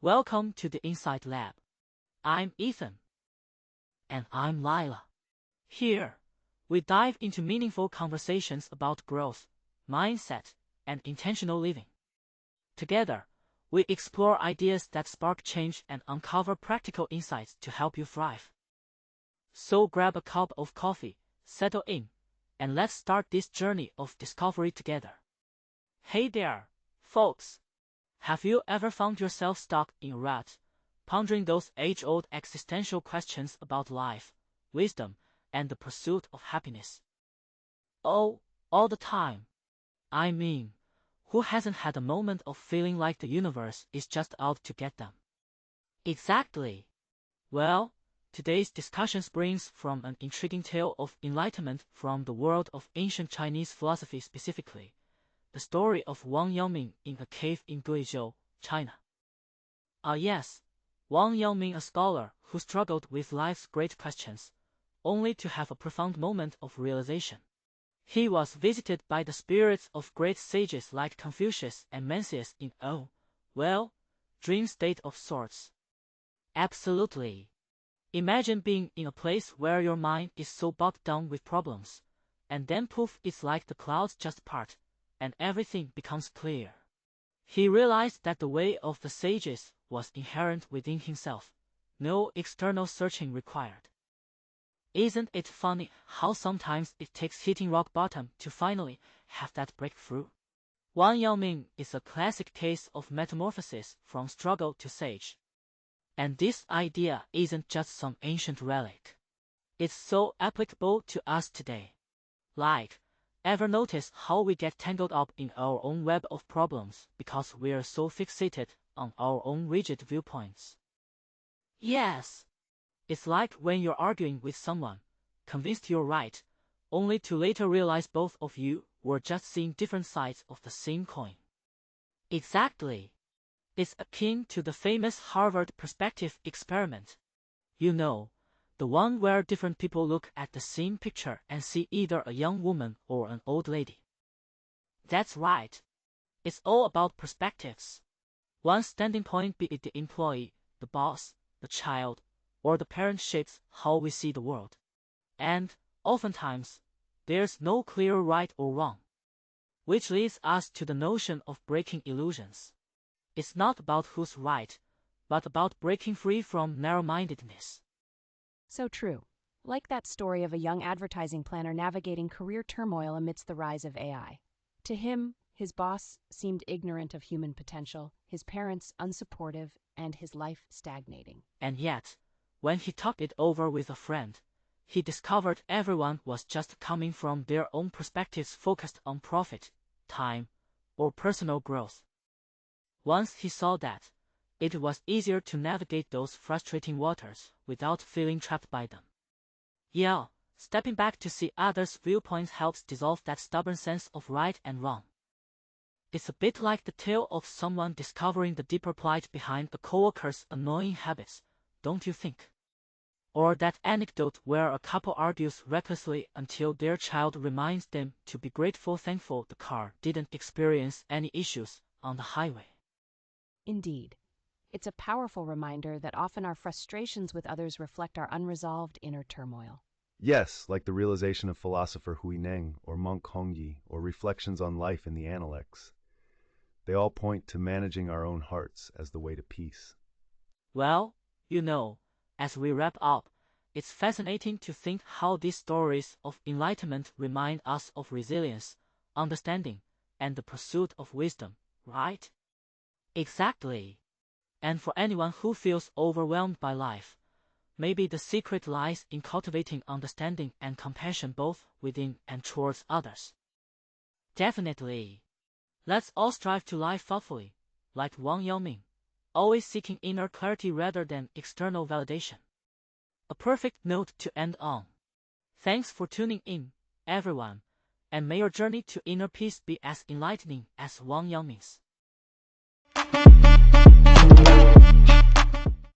Welcome to the Insight Lab. I'm Ethan. And I'm Lila. Here, we dive into meaningful conversations about growth, mindset, and intentional living. Together, we explore ideas that spark change and uncover practical insights to help you thrive. So grab a cup of coffee, settle in, and let's start this journey of discovery together. Hey there, folks! Have you ever found yourself stuck in a rut, pondering those age-old existential questions about life, wisdom, and the pursuit of happiness? Oh, all the time. I mean, who hasn't had a moment of feeling like the universe is just out to get them? Exactly. Well, today's discussion springs from an intriguing tale of enlightenment from the world of ancient Chinese philosophy, specifically the story of Wang Yangming in a cave in Guizhou, China. Yes, Wang Yangming, a scholar who struggled with life's great questions, only to have a profound moment of realization. He was visited by the spirits of great sages like Confucius and Mencius in dream state of sorts. Absolutely. Imagine being in a place where your mind is so bogged down with problems, and then poof, it's like the clouds just part, and everything becomes clear. He realized that the way of the sages was inherent within himself, no external searching required. Isn't it funny how sometimes it takes hitting rock bottom to finally have that breakthrough? Wang Yangming is a classic case of metamorphosis from struggle to sage. And this idea isn't just some ancient relic. It's so applicable to us today. Like, ever notice how we get tangled up in our own web of problems because we're so fixated on our own rigid viewpoints? Yes. It's like when you're arguing with someone, convinced you're right, only to later realize both of you were just seeing different sides of the same coin. Exactly. It's akin to the famous Harvard perspective experiment. You know, the one where different people look at the same picture and see either a young woman or an old lady. That's right. It's all about perspectives. One standing point, be it the employee, the boss, the child, or the parent, shapes how we see the world. And, oftentimes, there's no clear right or wrong. Which leads us to the notion of breaking illusions. It's not about who's right, but about breaking free from narrow-mindedness. So true. Like that story of a young advertising planner navigating career turmoil amidst the rise of AI. To him, his boss seemed ignorant of human potential, his parents unsupportive, and his life stagnating. And yet, when he talked it over with a friend, he discovered everyone was just coming from their own perspectives focused on profit, time, or personal growth. Once he saw that, it was easier to navigate those frustrating waters without feeling trapped by them. Yeah, stepping back to see others' viewpoints helps dissolve that stubborn sense of right and wrong. It's a bit like the tale of someone discovering the deeper plight behind a coworker's annoying habits, don't you think? Or that anecdote where a couple argues recklessly until their child reminds them to be thankful the car didn't experience any issues on the highway. Indeed. It's a powerful reminder that often our frustrations with others reflect our unresolved inner turmoil. Yes, like the realization of philosopher Hui Neng or monk Hongyi or reflections on life in the Analects. They all point to managing our own hearts as the way to peace. Well, as we wrap up, it's fascinating to think how these stories of enlightenment remind us of resilience, understanding, and the pursuit of wisdom, right? Exactly. And for anyone who feels overwhelmed by life, maybe the secret lies in cultivating understanding and compassion both within and towards others. Definitely. Let's all strive to live thoughtfully, like Wang Yangming, always seeking inner clarity rather than external validation. A perfect note to end on. Thanks for tuning in, everyone, and may your journey to inner peace be as enlightening as Wang Yangming's.